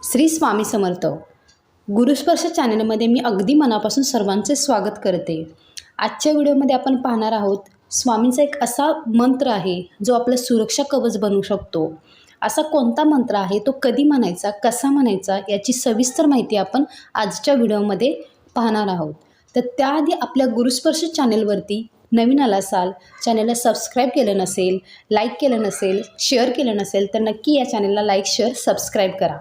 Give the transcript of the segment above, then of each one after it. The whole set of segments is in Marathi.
श्री स्वामी समर्थ. गुरुस्पर्श चॅनलमध्ये मी अगदी मनापासून सर्वांचे स्वागत करते. आजच्या व्हिडिओमध्ये आपण पाहणार आहोत स्वामींचा एक असा मंत्र आहे जो आपलं सुरक्षा कवच बनवू शकतो. असा कोणता मंत्र आहे, तो कधी म्हणायचा, कसा म्हणायचा, याची सविस्तर माहिती आपण आजच्या व्हिडिओमध्ये पाहणार आहोत. तर त्याआधी आपल्या गुरुस्पर्श चॅनलवरती नवीन आला असाल, चॅनलला सबस्क्राईब केलं नसेल, लाईक केलं नसेल, शेअर केलं नसेल तर नक्की या चॅनलला लाईक, शेअर, सबस्क्राईब करा.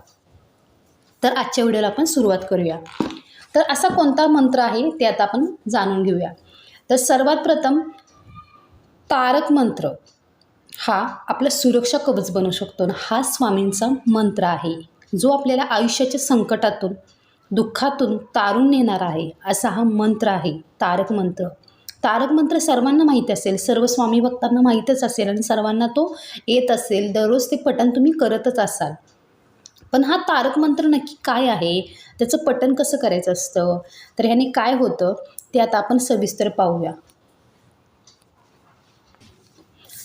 तर आजच्या व्हिडिओला आपण सुरुवात करूया. तर असा कोणता मंत्र आहे ते आता आपण जाणून घेऊया. तर सर्वात प्रथम तारक मंत्र हा आपला सुरक्षा कवच बनू शकतो. हा स्वामींचा मंत्र आहे जो आपल्याला आयुष्याच्या संकटातून, दुःखातून तारून नेणार आहे. असा हा मंत्र आहे तारक मंत्र. तारक मंत्र सर्वांना माहीत असेल, सर्व स्वामी भक्तांना माहीतच असेल आणि सर्वांना तो येत असेल. दररोज ते पठण तुम्ही करतच असाल. पण हा तारक मंत्र नक्की काय आहे, त्याचं पठण कसं करायचं असतं, तर ह्याने काय होतं ते आता आपण सविस्तर पाहूया.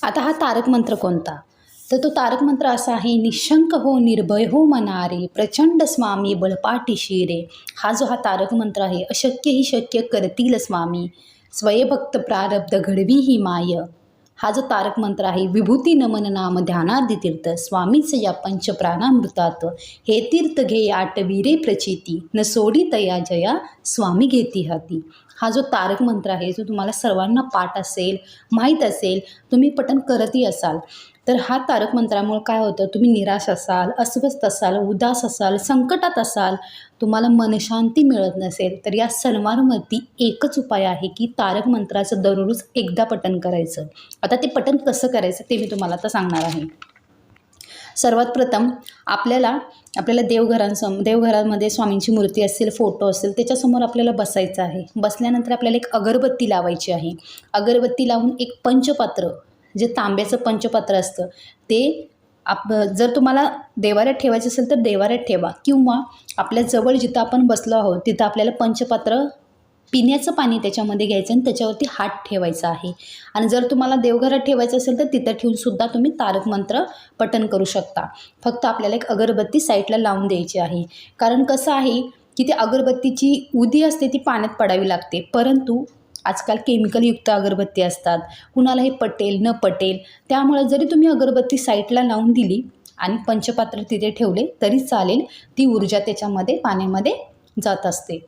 आता हा तारक मंत्र कोणता, तर तो तारक मंत्र असा आहे: निशंक हो, निर्भय हो मनारे, प्रचंड स्वामी बळपाठीशी रे. हा जो हा तारक मंत्र आहे, अशक्य ही शक्य करतील स्वामी, स्वयंभक्त प्रारब्ध घडवी ही माय. हा जो तारक मंत्र आहे, विभूती नमन नाम ध्यानार्दी तीर्थ, स्वामीच या पंचप्राणामृतात, हे तीर्थ घे आटवीरे प्रचिती, न सोडी तया जया, स्वामी घेती हाती. हा जो तारक मंत्र आहे, जो तुम्हाला सर्वांना पाठ असेल, माहीत असेल, तुम्ही पठण करतही असाल. तर हा तारक मंत्रामुळे काय होतं, तुम्ही निराश असाल, अस्वस्थ असाल, उदास असाल, संकटात असाल, तुम्हाला मनशांती मिळत नसेल, तर या सर्वांवरती एकच उपाय आहे की तारक मंत्राचं दररोज एकदा पठण करायचं. आता ते पठण कसं करायचं ते मी तुम्हाला आता सांगणार आहे. सर्वात प्रथम आपल्याला देवघरामध्ये स्वामींची मूर्ती असेल, फोटो असेल, त्याच्यासमोर आपल्याला बसायचं आहे. बसल्यानंतर आपल्याला एक अगरबत्ती लावायची आहे. अगरबत्ती लावून एक पंचपात्र, जे तांब्याचं पंचपात्र असतं ते जर तुम्हाला देवाऱ्यात ठेवायचं असेल तर देवाऱ्यात ठेवा, किंवा आपल्या जवळ जिथं आपण बसलो आहोत तिथं आपल्याला पंचपात्र, पिण्याचं पाणी त्याच्यामध्ये घ्यायचं आणि त्याच्यावरती हात ठेवायचा आहे. आणि जर तुम्हाला देवघरात ठेवायचं असेल तर तिथं ठेवूनसुद्धा तुम्ही तारक मंत्र पठण करू शकता. फक्त आपल्याला एक अगरबत्ती साईडला लावून द्यायची आहे. कारण कसं आहे की ती अगरबत्तीची उदी असते ती पाण्यात पडावी लागते, परंतु आजकाल केमिकलयुक्त अगरबत्ती असतात, कुणाला हे पटेल न पटेल. त्यामुळे जरी तुम्ही अगरबत्ती साईडला लावून दिली आणि पंचपात्र तिथे ठेवले तरी चालेल, ती ऊर्जा त्याच्यामध्ये पाण्यामध्ये जात असते.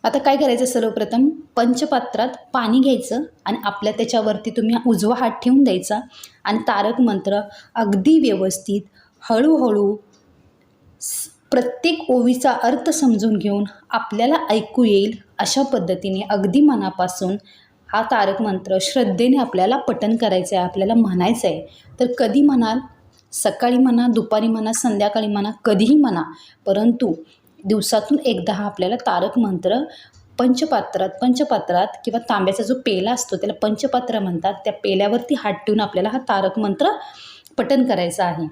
आता काय करायचं, सर्वप्रथम पंचपात्रात पाणी घ्यायचं आणि आपल्या त्याच्यावरती तुम्ही उजवा हात ठेवून द्यायचा आणि तारक मंत्र अगदी व्यवस्थित हळूहळू प्रत्येक ओवीचा अर्थ समजून घेऊन आपल्याला ऐकू येईल अशा पद्धतीने अगदी मनापासून हा तारक मंत्र श्रद्धेने आपल्याला पठण करायचं आहे, आपल्याला म्हणायचं आहे. तर कधी म्हणाल, सकाळी म्हणा, दुपारी म्हणा, संध्याकाळी म्हणा, कधीही म्हणा, परंतु दिवसातून एकदा हा आपल्याला तारक मंत्र पंचपात्रात किंवा तांब्याचा जो पेला असतो त्याला पंचपात्र म्हणतात, त्या पेल्यावरती हात ठेवून आपल्याला हा तारक मंत्र पठण करायचा आहे.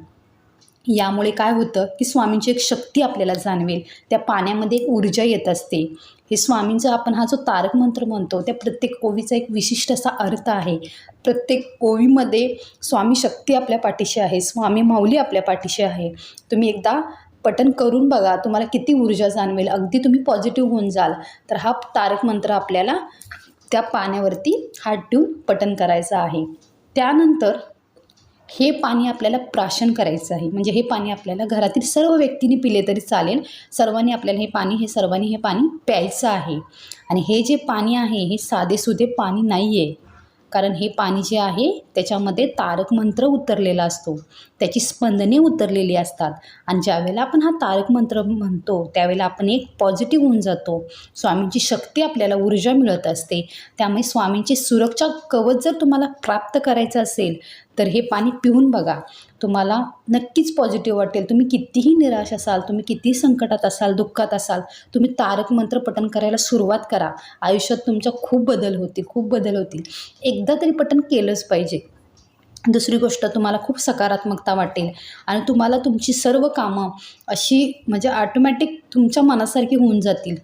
यामुळे काय होतं की स्वामींची एक शक्ती आपल्याला जाणवेल, त्या पाण्यामध्ये एक ऊर्जा येत असते. हे स्वामींचा आपण हा जो तारक मंत्र म्हणतो त्या प्रत्येक ओवीचा एक विशिष्ट असा अर्थ आहे. प्रत्येक ओवीमध्ये स्वामी शक्ती आपल्या पाठीशी आहे, स्वामी माऊली आपल्या पाठीशी आहे. तुम्ही एकदा पठण करून बघा, तुम्हाला किती ऊर्जा जाणवेल, अगदी तुम्ही पॉझिटिव्ह होऊन जाल. तर हा तारक मंत्र आपल्याला त्या पाण्यावरती हात ठेवून पठण करायचं आहे. त्यानंतर हे पाणी आपल्याला प्राशन करायचं आहे. म्हणजे हे पाणी आपल्याला घरातील सर्व व्यक्तींनी पिले तरी चालेल, सर्वांनी आपल्याला सर्वांनी हे पाणी प्यायचं आहे. आणि हे जे पाणी आहे हे साधेसुधे पाणी नाही आहे, कारण हे पाणी जे आहे त्याच्यामध्ये तारक मंत्र उतरलेला असतो, त्याची स्पंदने उतरलेली असतात. आणि ज्यावेळेला आपण हा तारक मंत्र म्हणतो त्यावेळेला आपण एक पॉझिटिव्ह होऊन जातो, स्वामींची शक्ती आपल्याला ऊर्जा मिळत असते. त्यामुळे स्वामींची सुरक्षा कवच जर तुम्हाला प्राप्त करायचं असेल तर हे पाणी पिऊन बघा, तुम्हाला नक्कीच पॉझिटिव्ह वाटेल. तुम्ही कितीही निराश असाल, तुम्ही कितीही संकटात असाल, दुःखात असाल, तुम्ही तारक मंत्र पठण करायला सुरुवात करा. आयुष्यात तुमच्या खूप बदल होतील. एकदा तरी पठण केलंच पाहिजे. दुसरी गोष्ट, तुम्हाला खूप सकारात्मकता वाटेल आणि तुम्हाला तुमची सर्व कामं अशी म्हणजे ऑटोमॅटिक तुमच्या मनासारखी होऊन जातील.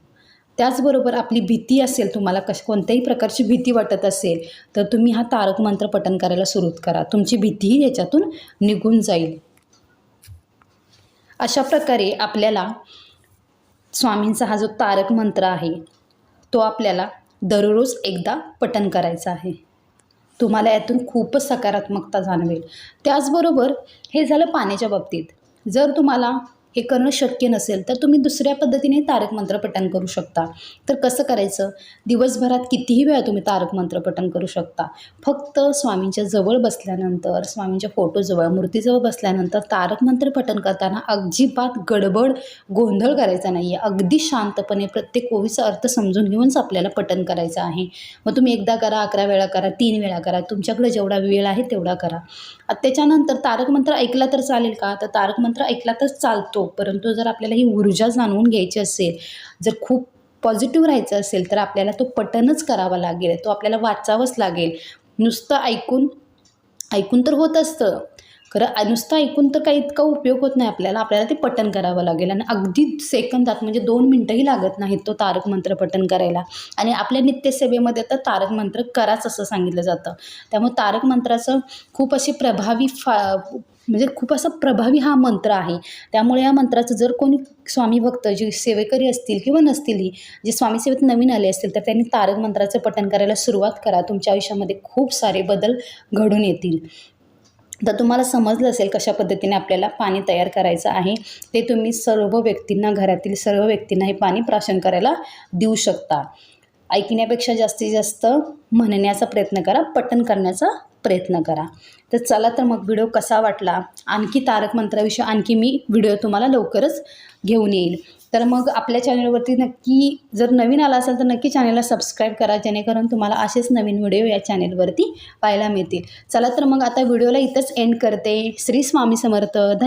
त्याचबरोबर आपली भीती असेल, तुम्हाला कोणत्याही प्रकारची भीती वाटत असेल तर तुम्ही हा तारक मंत्र पठण करायला सुरू करा. तुमची भीतीही याच्यातून निघून जाईल. अशा प्रकारे आपल्याला स्वामींचा हा जो तारक मंत्र आहे तो आपल्याला दररोज एकदा पठण करायचा आहे. तुम्हाला यातून खूपच सकारात्मकता जाणवेल. त्याचबरोबर हे झालं पाण्याच्या बाबतीत. जर तुम्हाला हे करणं शक्य नसेल तर तुम्ही दुसऱ्या पद्धतीने तारक मंत्र पठण करू शकता. तर कसं करायचं? दिवसभरात कितीही वेळा तुम्ही तारक मंत्र पठण करू शकता. फक्त स्वामींच्या जवळ बसल्यानंतर, स्वामींच्या फोटोजवळ, मूर्तीजवळ बसल्यानंतर तारक मंत्र पठण करताना अजिबात गडबड, गोंधळ करायचा नाही आहे. अगदी शांतपणे प्रत्येक ओवीचा अर्थ समजून घेऊनच आपल्याला पठण करायचं आहे. मग तुम्ही एकदा करा, 11 वेळा करा, 3 वेळा करा, तुमच्याकडे जेवढा वेळ आहे तेवढा करा. त्याच्यानंतर तारक मंत्र ऐकला तर चालेल का? तर तारक मंत्र ऐकला तर चालतो, परंतु जर आपल्याला ही ऊर्जा जाणवून घ्यायची असेल, जर खूप पॉझिटिव्ह राहायचं असेल तर आपल्याला तो पठणच करावा लागेल, तो आपल्याला वाचावंच लागेल. नुसतं ऐकून तर होत असतं खरं, नुसतं ऐकून तर काही इतका उपयोग होत नाही आपल्याला ते पठण करावं लागेल. आणि अगदी सेकंदात म्हणजे 2 मिनटंही लागत नाहीत तो तारक मंत्र पठण करायला. आणि आपल्या नित्यसेवेमध्ये तर तारक मंत्र कराच असं सांगितलं जातं. त्यामुळे तारक मंत्राचं खूप अशी खूप असा प्रभावी हा मंत्र आहे. त्यामुळे या मंत्राचं जर कोणी स्वामी भक्त जे सेवेकरी असतील किंवा नसतीलही, जे स्वामी सेवेत नवीन आले असतील तर त्यांनी तारक मंत्राचं पठण करायला सुरुवात करा. तुमच्या आयुष्यामध्ये खूप सारे बदल घडून येतील. तर तुम्हाला समजलं असेल कशा पद्धतीने आपल्याला पाणी तयार करायचं आहे. ते तुम्ही घरातील सर्व व्यक्तींना हे पाणी प्राशन करायला देऊ शकता. ऐकण्यापेक्षा जास्तीत जास्त म्हणण्याचा प्रयत्न करा, पठण करण्याचा प्रयत्न करा. तर चला तर मग व्हिडिओ कसा वाटला? आणखी तारक मंत्राविषयी आणखी मी व्हिडिओ तुम्हाला लवकरच घेऊन येईल. तर मग आपल्या चॅनलवरती नक्की जर नवीन आला असेल तर नक्की चॅनलला सबस्क्राईब करा, जेणेकरून तुम्हाला असेच नवीन व्हिडिओ या चॅनलवरती पाहायला मिळतील. चला तर मग आता व्हिडिओला इथंच एंड करते. श्री स्वामी समर्थ. धन्यवाद.